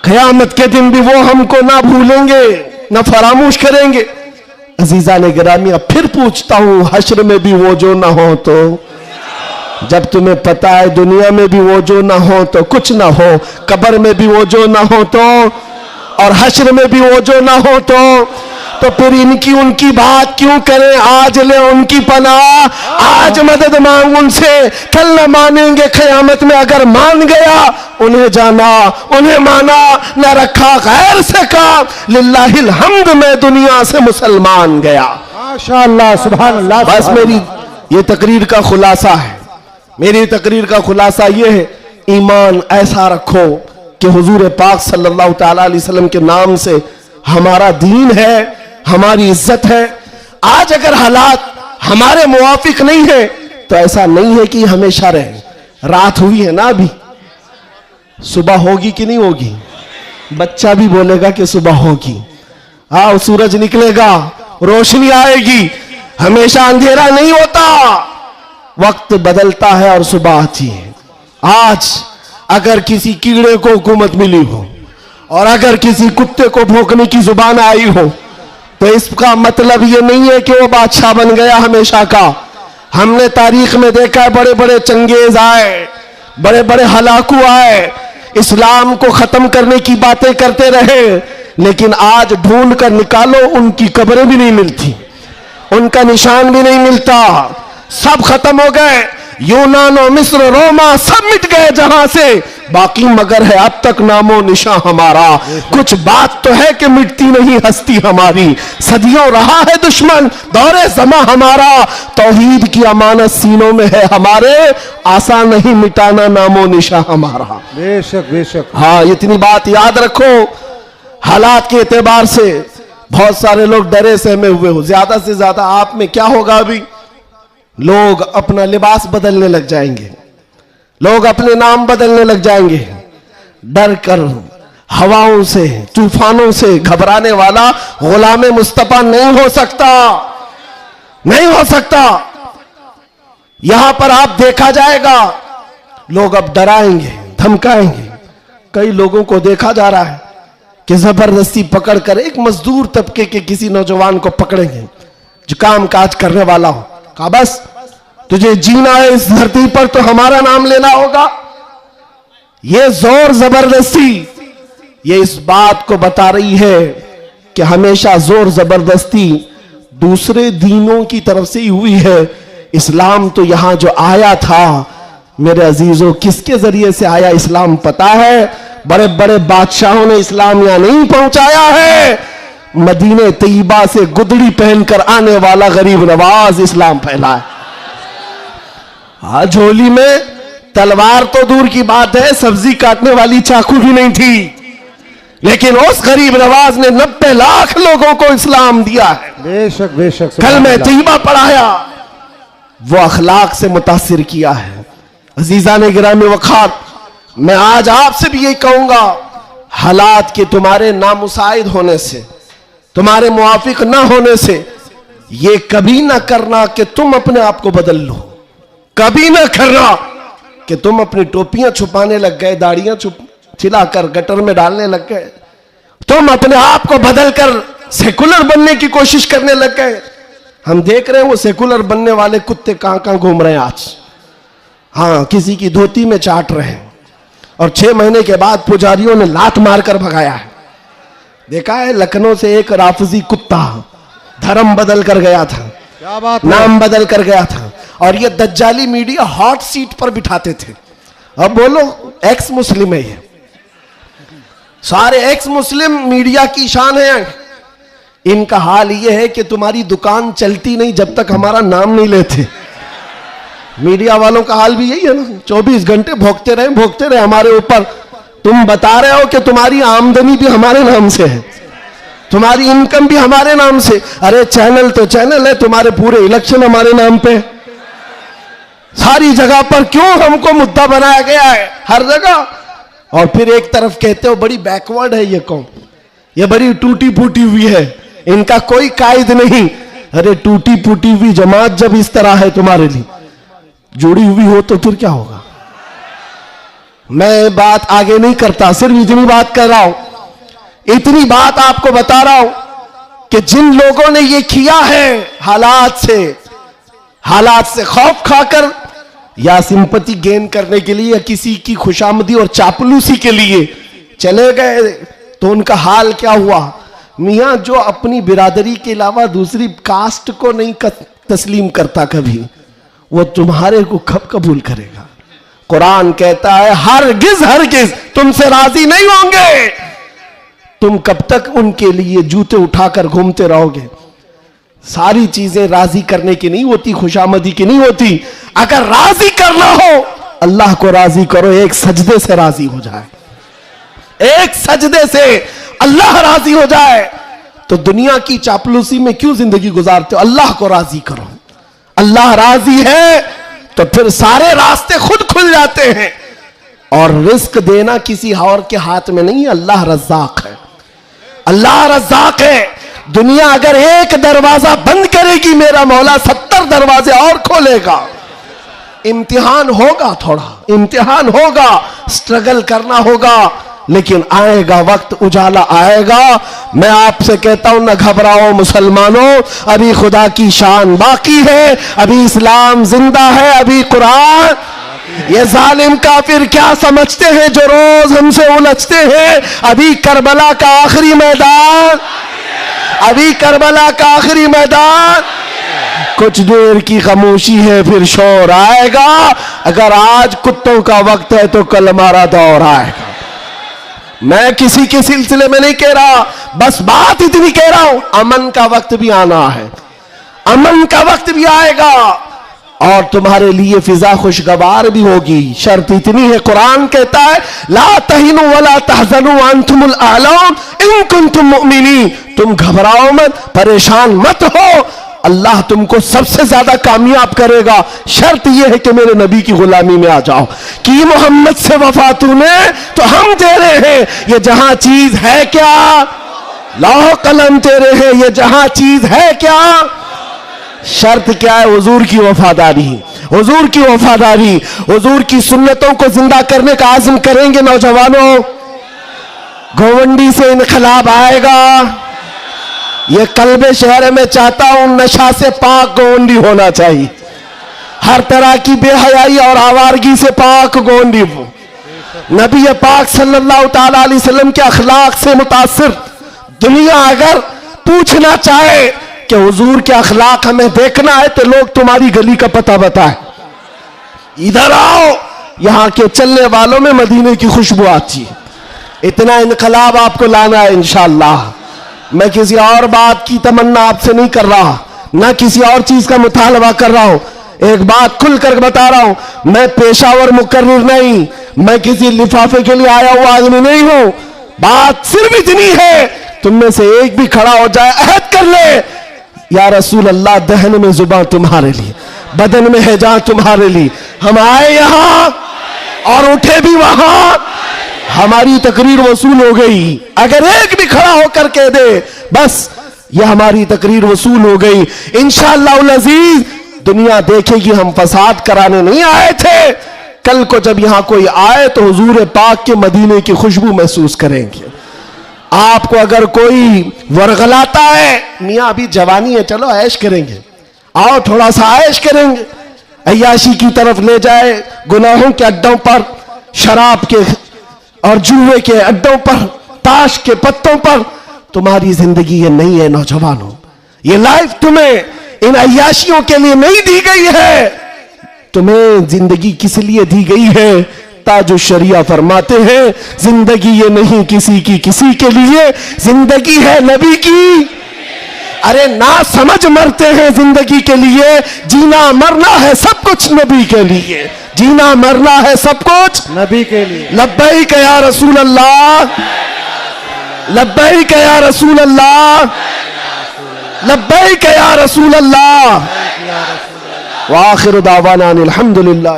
कयामत के दिन भी वो हमको ना भूलेंगे ना फरामोश करेंगे। अजीजा ने गिरामी, अब फिर पूछता हूं हश्र में भी वो जो ना हो तो, जब तुम्हें पता है दुनिया में भी वो जो ना हो तो कुछ ना हो, कब्र में भी वो जो ना हो तो, और हश्र में भी वो जो ना हो तो फिर इनकी उनकी बात क्यों करें। आज ले उनकी पनाह, आज मदद मांग उनसे, कल न मानेंगे कयामत में। अगर मान गया उन्हें जाना, उन्हें माना, न रखा गैर से काम। लिल्लाहिल हम्द, मैं दुनिया से मुसलमान गया। माशाअल्लाह, सुभान अल्लाह। बस मेरी ये तकरीर का खुलासा है, मेरी तकरीर का खुलासा ये है, ईमान ऐसा रखो कि हुजूर पाक सल्लल्लाहु तआला अलैहि वसल्लम के नाम से हमारा दीन है, हमारी इज्जत है। आज अगर हालात हमारे मुवाफिक नहीं है तो ऐसा नहीं है कि हमेशा रहे। रात हुई है ना, अभी सुबह होगी कि नहीं होगी? बच्चा भी बोलेगा कि सुबह होगी। हाँ, सूरज निकलेगा, रोशनी आएगी, हमेशा अंधेरा नहीं होता, वक्त बदलता है और सुबह आती है। आज अगर किसी कीड़े को हुकूमत मिली हो और अगर किसी कुत्ते को भौंकने की जुबान आई हो तो इसका मतलब ये नहीं है कि वो बादशाह बन गया हमेशा का। हमने तारीख में देखा है बड़े बड़े चंगेज आए, बड़े बड़े हलाकू आए, इस्लाम को खत्म करने की बातें करते रहे, लेकिन आज ढूंढ कर निकालो उनकी कब्रें भी नहीं मिलती, उनका निशान भी नहीं मिलता, सब खत्म हो गए। यूनान और मिस्र, रोमा सब मिट गए जहां से, बाकी मगर है अब तक नामो निशान हमारा। कुछ बात तो है कि मिटती नहीं हस्ती हमारी, सदियों रहा है दुश्मन दौरे जमा हमारा। तौहीद की अमानत सीनों में है हमारे, आसान नहीं मिटाना नामो निशान हमारा। बेशक बेशक। हाँ, इतनी बात याद रखो। हालात के एतबार से बहुत सारे लोग डरे सहमे हुए हो, ज्यादा से ज्यादा आप में क्या होगा, अभी लोग अपना लिबास बदलने लग जाएंगे, लोग अपने नाम बदलने लग जाएंगे। डर कर हवाओं से तूफानों से घबराने वाला गुलाम मुस्तफा नहीं हो सकता, नहीं हो सकता। यहां पर आप देखा जाएगा लोग अब डराएंगे धमकाएंगे। कई लोगों को देखा जा रहा है कि जबरदस्ती पकड़कर एक मजदूर तबके के किसी नौजवान को पकड़ेंगे जो काम काज करने वाला हो, कहा बस तुझे जीना है इस धरती पर तो हमारा नाम लेना होगा। यह जोर जबरदस्ती ये इस बात को बता रही है कि हमेशा जोर जबरदस्ती दूसरे दीनों की तरफ से ही हुई है। इस्लाम तो यहां जो आया था मेरे अजीजों, किसके जरिए से आया इस्लाम पता है? बड़े बड़े बादशाहों ने इस्लाम यहां नहीं पहुंचाया है, मदीने तैयबा से गुदड़ी पहनकर आने वाला गरीब नवाज इस्लाम फैला है। झोली में तलवार तो दूर की बात है, सब्जी काटने वाली चाकू भी नहीं थी, लेकिन उस गरीब नवाज ने 90 लाख लोगों को इस्लाम दिया है। बेशक बेशक। कलमे तैयबा पढ़ाया, वो अखलाक से मुतासिर किया है। अजीजा ने गिरामी वखात, मैं आज आपसे भी यही कहूंगा, हालात के तुम्हारे नामुसाइद होने से, तुम्हारे मुआफिक ना होने से, ये कभी ना करना कि तुम अपने आप को बदल लो। कभी ना करना कि तुम अपनी टोपियां छुपाने लग गए, दाढ़ियां छिलाकर गटर में डालने लग गए, तुम अपने आप को बदलकर सेकुलर बनने की कोशिश करने लग गए। हम देख रहे हैं वो सेकुलर बनने वाले कुत्ते कहां कहां घूम रहे हैं आज। हाँ, किसी की धोती में चाट रहे हैं और 6 महीने के बाद पुजारियों ने लात मारकर भगाया है। देखा है, लखनऊ से एक राफजी कुत्ता धर्म बदल कर गया था, क्या बात, नाम बदल कर गया था, और ये दज्जाली मीडिया हॉट सीट पर बिठाते थे। अब बोलो एक्स मुस्लिम है, ये सारे एक्स मुस्लिम मीडिया की शान है। इनका हाल ये है कि तुम्हारी दुकान चलती नहीं जब तक हमारा नाम नहीं लेते। मीडिया वालों का हाल भी यही है ना, 24 घंटे भोगते रहे हमारे ऊपर। तुम बता रहे हो कि तुम्हारी आमदनी भी हमारे नाम से है, तुम्हारी इनकम भी हमारे नाम से। अरे चैनल तो चैनल है, तुम्हारे पूरे इलेक्शन हमारे नाम पे, सारी जगह पर क्यों हमको मुद्दा बनाया गया है हर जगह। और फिर एक तरफ कहते हो बड़ी बैकवर्ड है ये कौम, ये बड़ी टूटी फूटी हुई है, इनका कोई कायद नहीं। अरे टूटी फूटी हुई जमात जब इस तरह है तुम्हारे लिए जुड़ी हुई हो तो फिर क्या होगा? मैं बात आगे नहीं करता, सिर्फ इतनी बात कर रहा हूं, इतनी बात आपको बता रहा हूं कि जिन लोगों ने ये किया है हालात से खौफ खाकर या सिंपैथी गेन करने के लिए या किसी की खुशामदी और चापलूसी के लिए चले गए, तो उनका हाल क्या हुआ? मियां जो अपनी बिरादरी के अलावा दूसरी कास्ट को नहीं तस्लीम करता कभी, वो तुम्हारे को कब कबूल करेगा? कुरान कहता है हरगिज तुमसे राजी नहीं होंगे। तुम कब तक उनके लिए जूते उठाकर घूमते रहोगे? सारी चीजें राजी करने की नहीं होती, खुशामदी की नहीं होती। अगर राजी करना हो अल्लाह को राजी करो, एक सजदे से राजी हो जाए, एक सजदे से अल्लाह राजी हो जाए। तो दुनिया की चापलूसी में क्यों जिंदगी गुजारते हो? अल्लाह को राजी करो, अल्लाह राजी है तो फिर सारे रास्ते खुद खुल जाते हैं। और रिस्क देना किसी और के हाथ में नहीं है, अल्लाह रज़्ज़ाक़ है, अल्लाह रज़्ज़ाक़ है। दुनिया अगर एक दरवाजा बंद करेगी, मेरा मौला 70 दरवाजे और खोलेगा। इम्तिहान होगा, थोड़ा इम्तिहान होगा, स्ट्रगल करना होगा, लेकिन आएगा वक्त, उजाला आएगा। मैं आपसे कहता हूं न घबराओ मुसलमानों, अभी खुदा की शान बाकी है, अभी इस्लाम जिंदा है, अभी कुरान ये जालिम काफिर क्या समझते हैं जो रोज हमसे उलझते हैं। अभी करबला का आखिरी मैदान, अभी करबला का आखिरी मैदान, कुछ देर की खामोशी है फिर शोर आएगा। अगर आज कुत्तों का वक्त है तो कल हमारा दौर आएगा। मैं किसी के सिलसिले में नहीं कह रहा, बस बात इतनी कह रहा हूं, अमन का वक्त भी आना है, अमन का वक्त भी आएगा और तुम्हारे लिए फिजा खुशगवार भी होगी। शर्त इतनी है, कुरान कहता है ला तहिनु वला तहजनु अंतुमुल आलौन इन कुंतुम मुमिनीन, तुम घबराओ मत, परेशान मत हो, अल्लाह तुमको सबसे ज्यादा कामयाब करेगा। शर्त यह है कि मेरे नबी की गुलामी में आ जाओ। कि मोहम्मद से वफा तूने तो हम तेरे हैं, ये जहां चीज है क्या, लौह कलम तेरे हैं, ये जहां चीज है क्या। शर्त क्या है? हुजूर की वफादारी, हुजूर की वफादारी, हुजूर की सुन्नतों को जिंदा करने का आज़म करेंगे नौजवानों। गोवंडी से इनकलाब आएगा। ये कल्बे शहर में चाहता हूं नशा से पाक गोवंडी होना चाहिए, हर तरह की बेहयाई और आवारगी से पाक गोवंडी हो। नबी पाक सल्लल्लाहु ताला अलैहि वसल्लम के अखलाक से मुतासिर दुनिया अगर पूछना चाहे कि हुजूर के अखलाक हमें देखना है तो लोग तुम्हारी गली का पता बताए, इधर आओ, यहां के चलने वालों में मदीने की खुशबू आती है। इतना इनकलाब आपको लाना है इंशाअल्लाह। मैं किसी और बात की तमन्ना आपसे नहीं कर रहा, ना किसी और चीज का मुतालबा कर रहा हूं। एक बात खुलकर बता रहा हूं, मैं पेशावर मुकर्रिर नहीं, मैं किसी लिफाफे के लिए आया हुआ आदमी नहीं हूं। बात सिर्फ इतनी है, तुम में से एक भी खड़ा हो जाए, अहद कर ले, या रसूल अल्लाह, दहन में जुबान तुम्हारे लिए, बदन में है जान तुम्हारे लिए। हम आए यहां और उठे भी वहां, हमारी तकरीर वसूल हो गई। अगर एक भी खड़ा होकर कह दे बस ये हमारी तकरीर वसूल हो गई, इंशाअल्लाह अज़ीज दुनिया देखेगी हम फसाद कराने नहीं आए थे। कल को जब यहां कोई आए तो हुजूर पाक के मदीने की खुशबू महसूस करेंगे। आपको अगर कोई वरगलाता है, मियां अभी जवानी है, चलो ऐश करेंगे, आओ थोड़ा सा ऐश करेंगे, अय्याशी की तरफ ले जाए, गुनाहों के अड्डों पर, शराब के और जुए के अड्डों पर, ताश के पत्तों पर, तुम्हारी जिंदगी ये नहीं है नौजवानों। ये लाइफ तुम्हें इन अय्याशियों के लिए नहीं दी गई है, तुम्हें जिंदगी किस लिए दी गई है? ताजु शरिया फरमाते हैं जिंदगी ये नहीं किसी की किसी के लिए, जिंदगी है नबी की। अरे ना समझ मरते हैं जिंदगी के लिए, जीना मरना है सब कुछ नबी के लिए, जीना मरना है सब कुछ नबी के लिए। लब्बैक या रसूल अल्लाह, लब्बैक या रसूल अल्लाह, लब्बैक या रसूल अल्लाह। व आखिर दावाना अनिल हम्दुलिल्लाह।